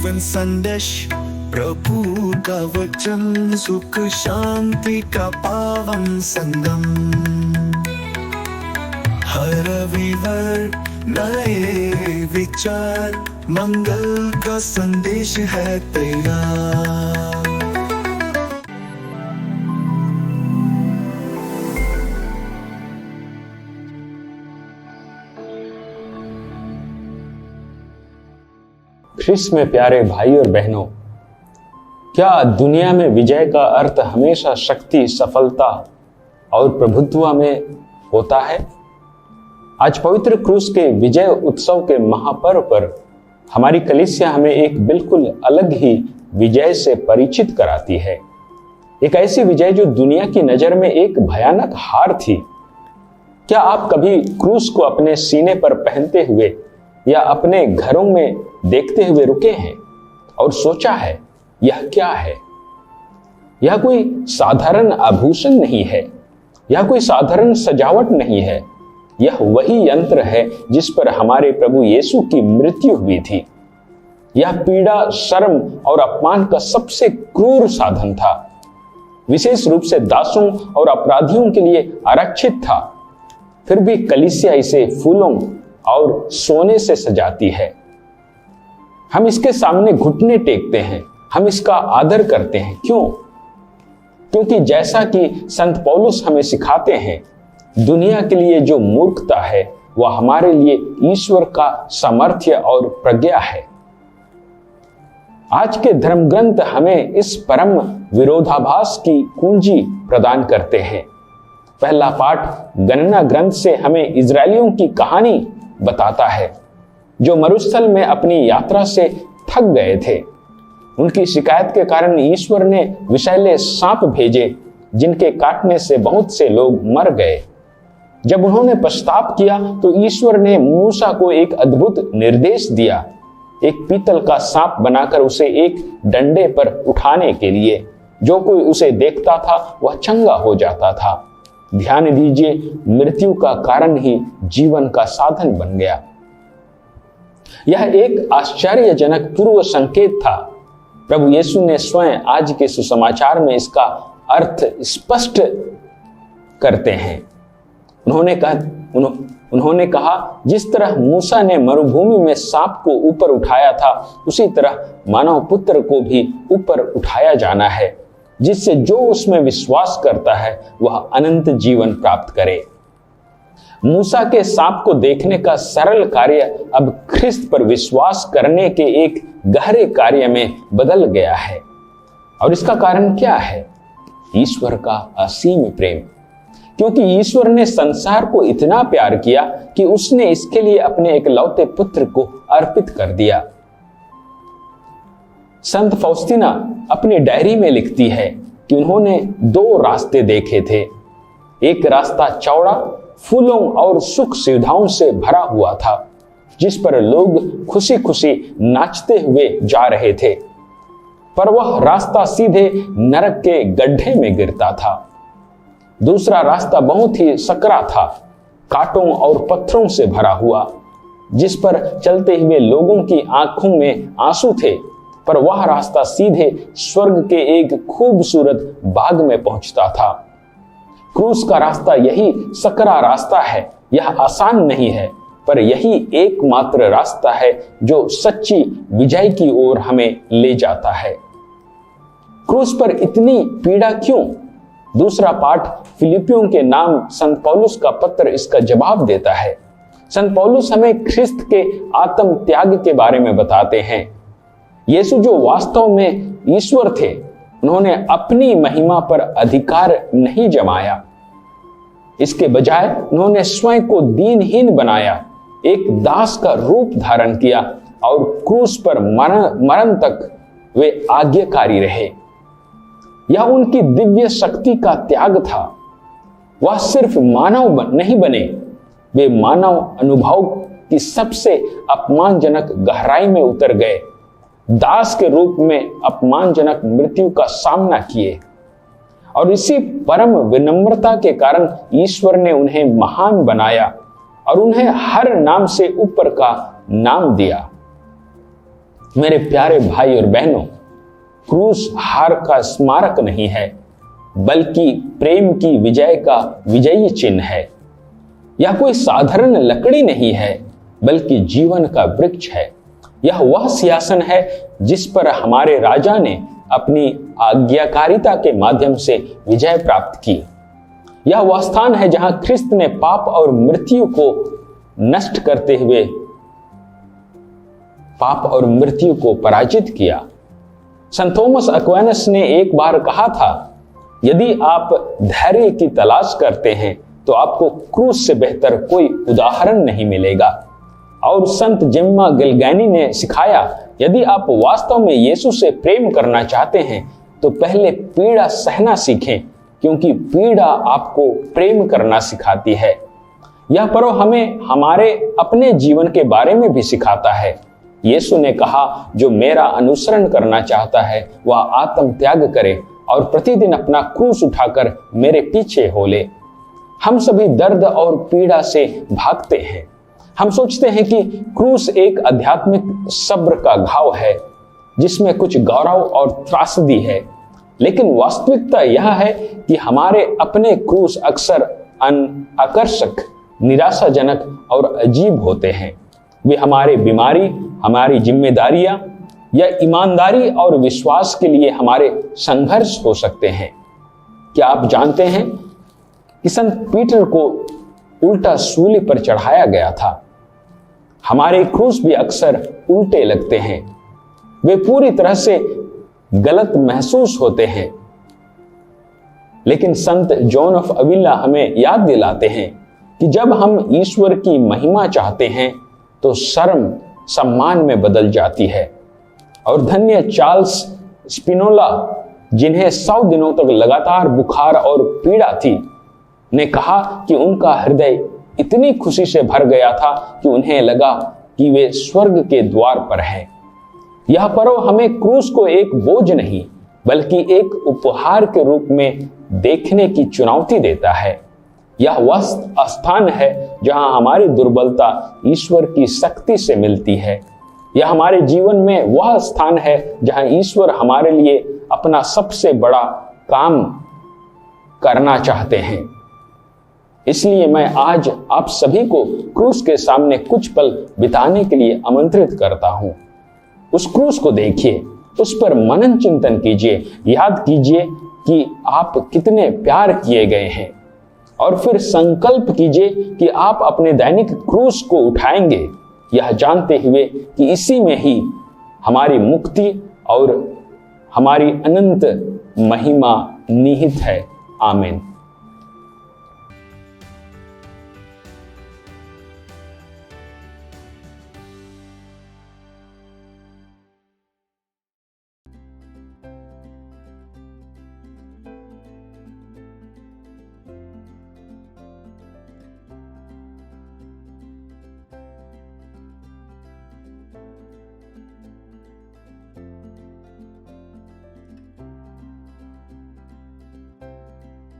जीवन संदेश, प्रभु का वचन, सुख शांति का पावन संगम। हर रविवार नए विचार, मंगल का संदेश है तैयार। ख्रिस्त में प्यारे भाई और बहनों, क्या दुनिया में विजय का अर्थ हमेशा शक्ति, सफलता और प्रभुत्व में होता है? आज पवित्र क्रूस के विजय उत्सव के महापर्व पर हमारी कलीसिया हमें एक बिल्कुल अलग ही विजय से परिचित कराती है। एक ऐसी विजय जो दुनिया की नजर में एक भयानक हार थी। क्या आप कभी क्रूस को अपने सीने पर पहनते हुए या अपने घरों में देखते हुए रुके हैं और सोचा है यह क्या है? यह कोई साधारण आभूषण नहीं है, यह कोई साधारण सजावट नहीं है। यह वही यंत्र है जिस पर हमारे प्रभु यीशु की मृत्यु हुई थी। यह पीड़ा, शर्म और अपमान का सबसे क्रूर साधन था। विशेष रूप से दासों और अपराधियों के लिए आरक्षित था। फिर भी कलीसिया इसे फूलों और सोने से सजाती है। हम इसके सामने घुटने टेकते हैं, हम इसका आदर करते हैं। क्यों? क्योंकि जैसा कि संत पौलुस हमें सिखाते हैं, दुनिया के लिए जो मूर्खता है वह हमारे लिए ईश्वर का सामर्थ्य और प्रज्ञा है। आज के धर्म ग्रंथ हमें इस परम विरोधाभास की कुंजी प्रदान करते हैं। पहला पाठ गणना ग्रंथ से हमें इजरायलियों की कहानी बताता है, जो मरुस्थल में अपनी यात्रा से थक गए थे। उनकी शिकायत के कारण ईश्वर ने विषैले सांप भेजे, जिनके काटने से बहुत से लोग मर गए। जब उन्होंने पश्चाताप किया तो ईश्वर ने मूसा को एक अद्भुत निर्देश दिया, एक पीतल का सांप बनाकर उसे एक डंडे पर उठाने के लिए। जो कोई उसे देखता था वह चंगा हो जाता था। ध्यान दीजिए, मृत्यु का कारण ही जीवन का साधन बन गया। यह एक आश्चर्यजनक पूर्व संकेत था। प्रभु यीशु ने स्वयं आज के सुसमाचार में इसका अर्थ स्पष्ट करते हैं। उन्होंने कहा, जिस तरह मूसा ने मरुभूमि में सांप को ऊपर उठाया था, उसी तरह मानव पुत्र को भी ऊपर उठाया जाना है, जिससे जो उसमें विश्वास करता है वह अनंत जीवन प्राप्त करे। मूसा के सांप को देखने का सरल कार्य अब ख्रिस्त पर विश्वास करने के एक गहरे कार्य में बदल गया है। और इसका कारण क्या है? ईश्वर का असीम प्रेम। क्योंकि ईश्वर ने संसार को इतना प्यार किया कि उसने इसके लिए अपने एकलौते पुत्र को अर्पित कर दिया। संत फौस्तीना अपनी डायरी में लिखती है कि उन्होंने दो रास्ते देखे थे। एक रास्ता चौड़ा, फूलों और सुख सुविधाओं से भरा हुआ था, जिस पर लोग खुशी खुशी नाचते हुए जा रहे थे, पर वह रास्ता सीधे नरक के गड्ढे में गिरता था। दूसरा रास्ता बहुत ही सकरा था, कांटों और पत्थरों से भरा हुआ, जिस पर चलते हुए लोगों की आंखों में आंसू थे, पर वह रास्ता सीधे स्वर्ग के एक खूबसूरत बाग में पहुंचता था। क्रूस का रास्ता यही सकरा रास्ता है। यह आसान नहीं है, पर यही एकमात्र रास्ता है जो सच्ची विजय की ओर हमें ले जाता है। क्रूस पर इतनी पीड़ा क्यों? दूसरा पाठ फिलिपियों के नाम संत पौलुस का पत्र इसका जवाब देता है। संत पौलुस हमें ख्रिस्त के आत्म त्याग के बारे में बताते हैं। यीशु जो वास्तव में ईश्वर थे, उन्होंने अपनी महिमा पर अधिकार नहीं जमाया। इसके बजाय उन्होंने स्वयं को दीनहीन बनाया, एक दास का रूप धारण किया और क्रूस पर मरण तक वे आज्ञाकारी रहे। यह उनकी दिव्य शक्ति का त्याग था। वह सिर्फ मानव नहीं बने, वे मानव अनुभव की सबसे अपमानजनक गहराई में उतर गए। दास के रूप में अपमानजनक मृत्यु का सामना किए, और इसी परम विनम्रता के कारण ईश्वर ने उन्हें महान बनाया और उन्हें हर नाम से ऊपर का नाम दिया। मेरे प्यारे भाई और बहनों, क्रूस हार का स्मारक नहीं है, बल्कि प्रेम की विजय का विजयी चिन्ह है। यह कोई साधारण लकड़ी नहीं है, बल्कि जीवन का वृक्ष है। यह वह सिंहासन है जिस पर हमारे राजा ने अपनी आज्ञाकारिता के माध्यम से विजय प्राप्त की। यह वह स्थान है जहां ख्रिस्त ने पाप और मृत्यु को नष्ट करते हुए पाप और मृत्यु को पराजित किया। संत थॉमस एक्विनास ने एक बार कहा था, यदि आप धैर्य की तलाश करते हैं तो आपको क्रूस से बेहतर कोई उदाहरण नहीं मिलेगा। और संत जेम्मा गिलगैनी ने सिखाया, यदि आप वास्तव में यीशु से प्रेम करना चाहते हैं तो पहले पीड़ा सहना सीखें, क्योंकि पीड़ा आपको प्रेम करना सिखाती है। यह पर्व हमें हमारे अपने जीवन के बारे में भी सिखाता है। यीशु ने कहा, जो मेरा अनुसरण करना चाहता है वह आत्म त्याग करे और प्रतिदिन अपना क्रूस उठाकर मेरे पीछे हो ले। हम सभी दर्द और पीड़ा से भागते हैं। हम सोचते हैं कि क्रूस एक आध्यात्मिक सब्र का घाव है जिसमें कुछ गौरव और त्रासदी है, लेकिन वास्तविकता यह है कि हमारे अपने क्रूस अक्सर आकर्षक, निराशाजनक और अजीब होते हैं। वे हमारे बीमारी, हमारी जिम्मेदारियां या ईमानदारी और विश्वास के लिए हमारे संघर्ष हो सकते हैं। क्या आप जानते हैं कि संत पीटर को उल्टा सूली पर चढ़ाया गया था? हमारे क्रूस भी अक्सर उल्टे लगते हैं। वे पूरी तरह से गलत महसूस होते हैं, लेकिन संत जॉन ऑफ अविला हमें याद दिलाते हैं कि जब हम ईश्वर की महिमा चाहते हैं तो शर्म सम्मान में बदल जाती है। और धन्य चार्ल्स स्पिनोला, जिन्हें 100 दिनों तक लगातार बुखार और पीड़ा थी, ने कहा कि उनका हृदय इतनी खुशी से भर गया था कि उन्हें लगा कि वे स्वर्ग के द्वार पर हैं। यह पर्व हमें क्रूस को एक बोझ नहीं, बल्कि एक उपहार के रूप में देखने की चुनौती देता है। यह वह स्थान है जहां हमारी दुर्बलता ईश्वर की शक्ति से मिलती है। यह हमारे जीवन में वह स्थान है जहां ईश्वर हमारे लिए अपना सबसे बड़ा काम करना चाहते हैं। इसलिए मैं आज आप सभी को क्रूस के सामने कुछ पल बिताने के लिए आमंत्रित करता हूं। उस क्रूस को देखिए, उस पर मनन चिंतन कीजिए, याद कीजिए कि आप कितने प्यार किए गए हैं, और फिर संकल्प कीजिए कि आप अपने दैनिक क्रूस को उठाएंगे, यह जानते हुए कि इसी में ही हमारी मुक्ति और हमारी अनंत महिमा निहित है। आमीन।